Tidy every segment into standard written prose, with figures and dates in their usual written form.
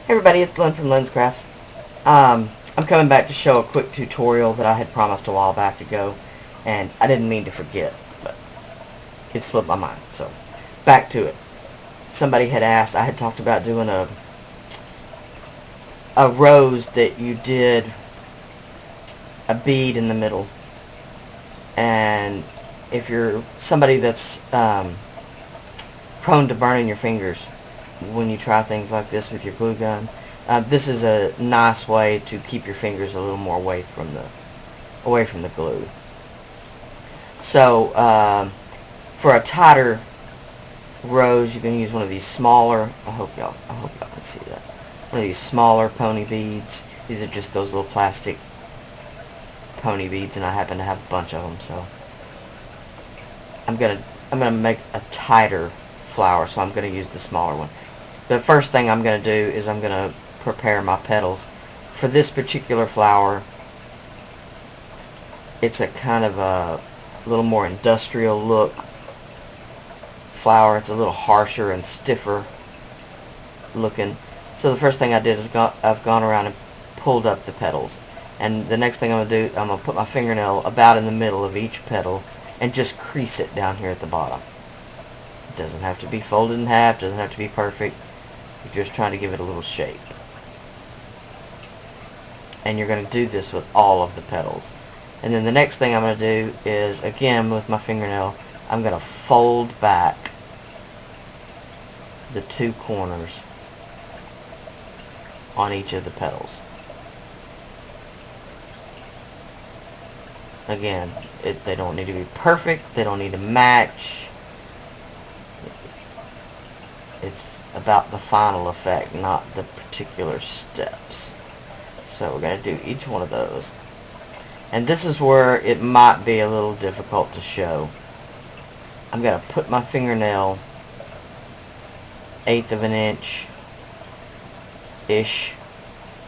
Hey everybody, it's Lyn from Lyn's Crafts. I'm coming back to show a quick tutorial that I had promised a while back ago, and I didn't mean to forget, but it slipped my mind, so back to it. Somebody had asked, I had talked about doing a rose that you did a bead in the middle, and if you're somebody that's prone to burning your fingers when you try things like this with your glue gun, this is a nice way to keep your fingers a little more away from the glue. So for a tighter rose, you can use one of these smaller. I hope y'all can see that. One of these smaller pony beads. These are just those little plastic pony beads, and I happen to have a bunch of them. So I'm gonna make a tighter flower, so I'm gonna use the smaller one. The first thing I'm gonna do is I'm gonna prepare my petals. For this particular flower, it's a kind of a little more industrial look flower. It's a little harsher and stiffer looking. So the first thing I did is I've gone around and pulled up the petals. And the next thing I'm going to do, I'm going to put my fingernail about in the middle of each petal and just crease it down here at the bottom. It doesn't have to be folded in half, doesn't have to be perfect. You're just trying to give it a little shape. And you're going to do this with all of the petals. And then the next thing I'm going to do is, again with my fingernail, I'm going to fold back the two corners on each of the petals. Again, they don't need to be perfect, they don't need to match. It's about the final effect, not the particular steps. So we're going to do each one of those. And this is where it might be a little difficult to show. I'm going to put my fingernail 1/8 of an inch ish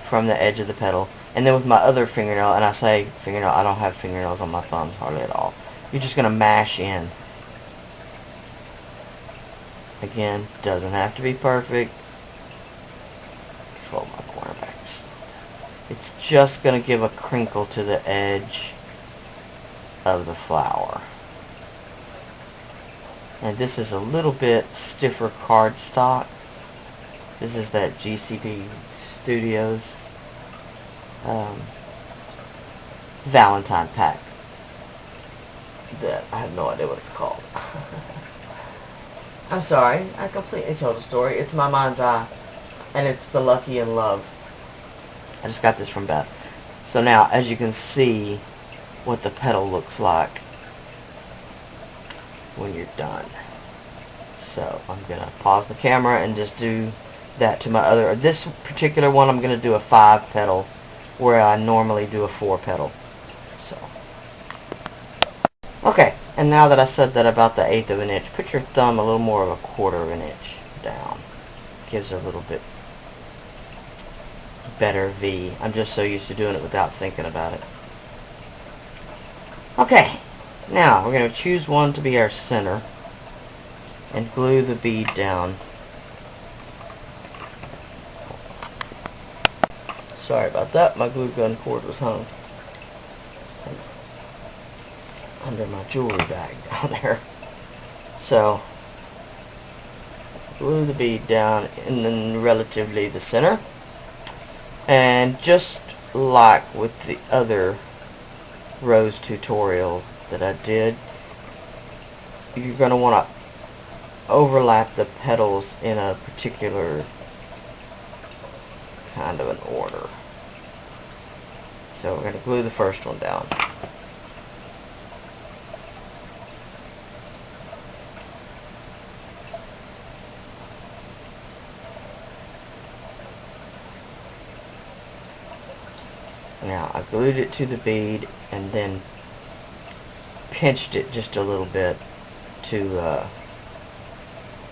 from the edge of the petal, and then with my other fingernail, and I say fingernail, I don't have fingernails on my thumbs hardly at all. You're just going to mash in. Again, doesn't have to be perfect. Fold my corner backs. It's just going to give a crinkle to the edge of the flower. And this is a little bit stiffer cardstock. This is that GCP Studios Valentine pack that I have no idea what it's called. I'm sorry, I completely told a story. It's my mind's eye, and it's the Lucky in Love. I just got this from Beth. So now, as you can see, what the petal looks like when you're done. So I'm gonna pause the camera and just do that to my other. This particular one, I'm gonna do a 5 petal, where I normally do a 4 petal. So, okay. And now that I said that about the 1/8 of an inch, put your thumb a little more of a 1/4 of an inch down. Gives a little bit better V. I'm just so used to doing it without thinking about it. Okay, now we're going to choose one to be our center and glue the bead down. Sorry about that, my glue gun cord was hung under my jewelry bag down there. So, glue the bead down in the relatively the center. And just like with the other rose tutorial that I did, you're going to want to overlap the petals in a particular kind of an order. So we're going to glue the first one down. Now I glued it to the bead and then pinched it just a little bit to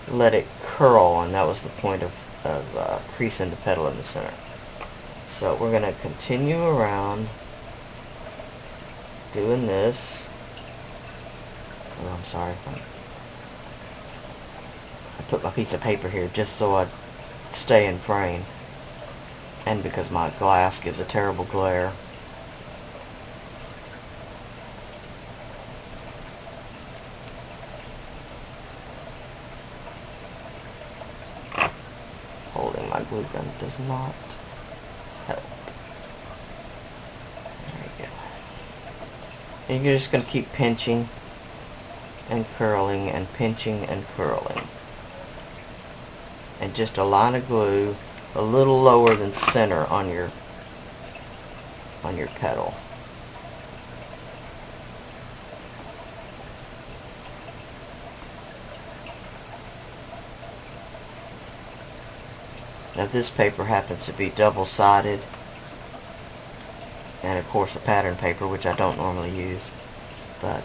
let it curl, and that was the point of creasing the petal in the center. So we're going to continue around doing this. Oh, I'm sorry. I put my piece of paper here just so I'd stay in frame. and because my glass gives a terrible glare. Holding my glue gun does not help. There we go. And you're just going to keep pinching and curling and pinching and curling. And just a line of glue a little lower than center on your petal. Now this paper happens to be double-sided, and of course a pattern paper, which I don't normally use, but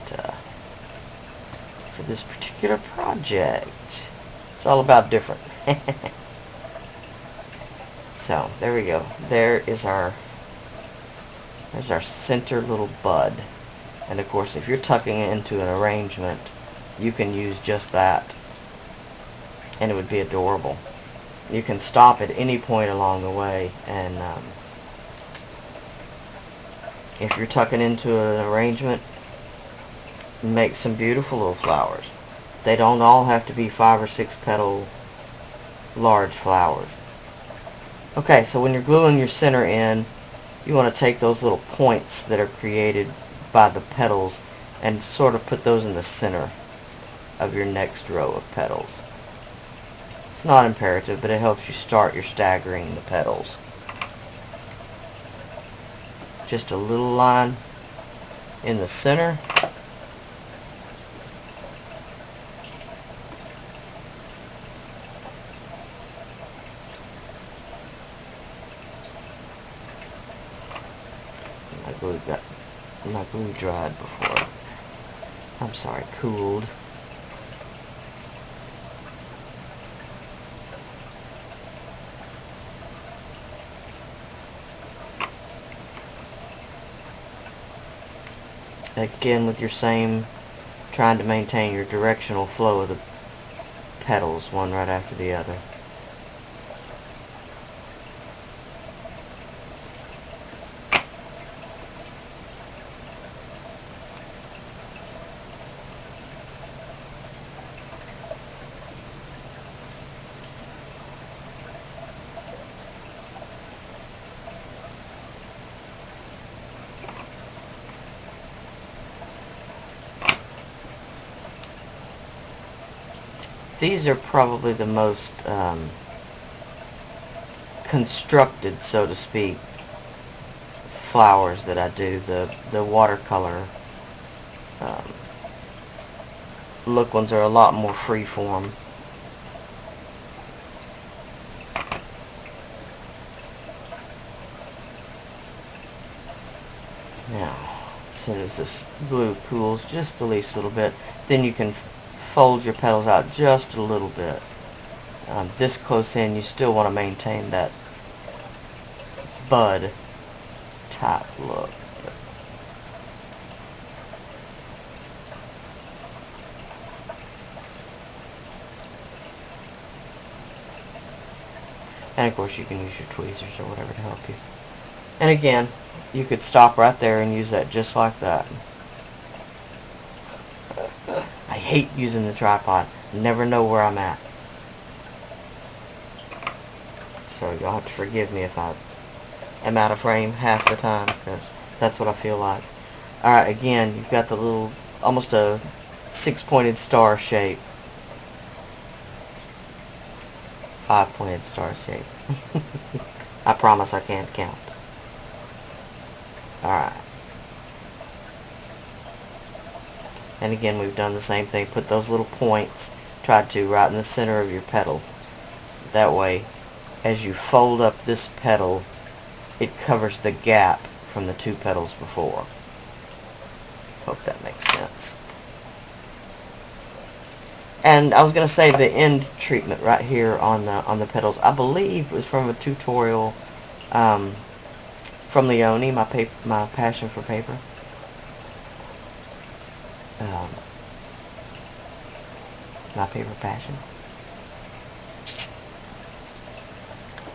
for this particular project, it's all about different. So there we go. There's our center little bud, and of course if you're tucking it into an arrangement, you can use just that, and it would be adorable. You can stop at any point along the way, and if you're tucking into an arrangement, make some beautiful little flowers. They don't all have to be 5 or 6 petal large flowers. Okay, so when you're gluing your center in, you want to take those little points that are created by the petals and sort of put those in the center of your next row of petals. It's not imperative, but it helps you start your staggering the petals. Just a little line in the center. My glue dried before. I'm sorry, cooled. Again, with your same, trying to maintain your directional flow of the petals, one right after the other. These are probably the most constructed, so to speak, flowers that I do. The watercolor look ones are a lot more freeform. Now, as soon as this glue cools just the least little bit, then you can fold your petals out just a little bit. This close in, you still want to maintain that bud type look. And of course you can use your tweezers or whatever to help you. And again, you could stop right there and use that just like that. I hate using the tripod. Never know where I'm at. So you'll have to forgive me if I am out of frame half the time, because that's what I feel like. Alright, again, you've got the little, almost a 6-pointed star shape. 5-pointed star shape. I promise I can't count. Alright. And again, we've done the same thing. Put those little points, right in the center of your petal. That way, as you fold up this petal, it covers the gap from the 2 petals before. Hope that makes sense. And I was going to say the end treatment right here on the petals, I believe was from a tutorial from Leone, my passion for paper. My paper passion.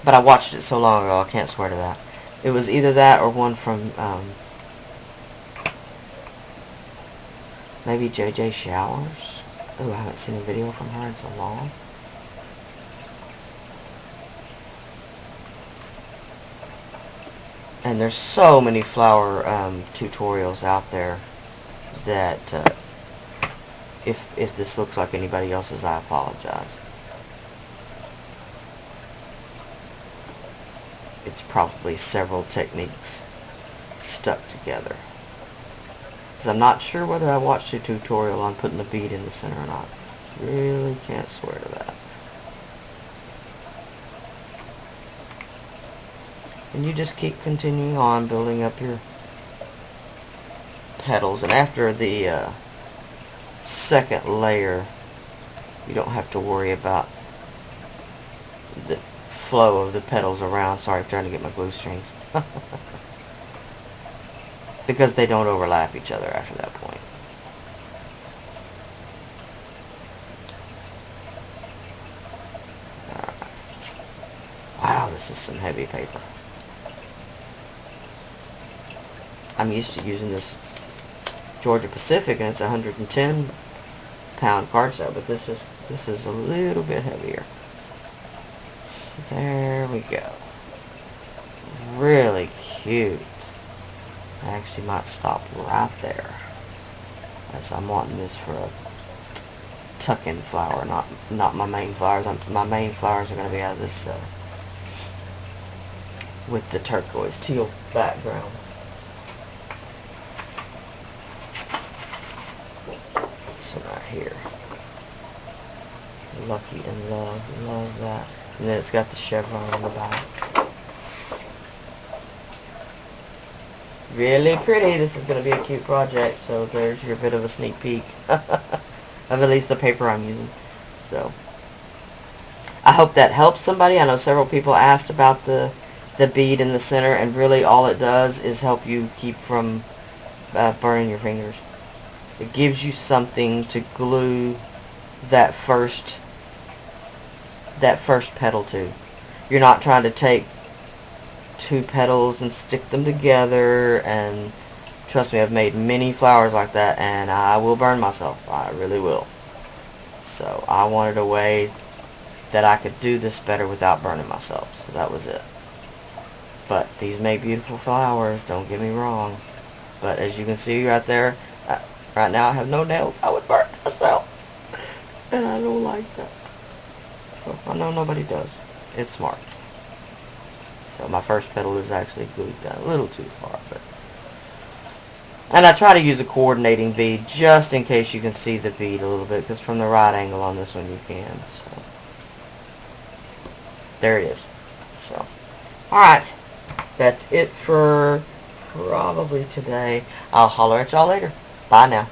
But I watched it so long ago, I can't swear to that. It was either that or one from, maybe JJ Showers. Oh, I haven't seen a video from her in so long. And there's so many flower tutorials out there that if this looks like anybody else's, I apologize. It's probably several techniques stuck together. Because I'm not sure whether I watched a tutorial on putting the bead in the center or not. Really can't swear to that. And you just keep continuing on building up your petals, and after the second layer you don't have to worry about the flow of the petals around. Sorry, I'm trying to get my glue strings. Because they don't overlap each other after that point. Alright. Wow, this is some heavy paper. I'm used to using this Georgia Pacific, and it's 110 pound cardstock, but this is a little bit heavier. So there we go. Really cute. I actually might stop right there, as I'm wanting this for a tuck-in flower, not my main flowers. My main flowers are going to be out of this with the turquoise teal background. So right here, Lucky and love that. And then it's got the chevron on the back. Really pretty. This is going to be a cute project, so there's your bit of a sneak peek of at least the paper I'm using. So I hope that helps somebody. I know several people asked about the bead in the center, and really all it does is help you keep from burning your fingers. It gives you something to glue that first petal to. You're not trying to take two petals and stick them together, and trust me, I've made many flowers like that, and I will burn myself. I really will. So I wanted a way that I could do this better without burning myself, so that was it. But these make beautiful flowers, don't get me wrong. But as you can see right there, right now I have no nails. I would burn myself, and I don't like that. So I know nobody does. It's smart. So my first petal is actually glued down a little too far, but. And I try to use a coordinating bead just in case you can see the bead a little bit, because from the right angle on this one you can. So there it is. So alright, that's it for probably today. I'll holler at y'all later. Bye now.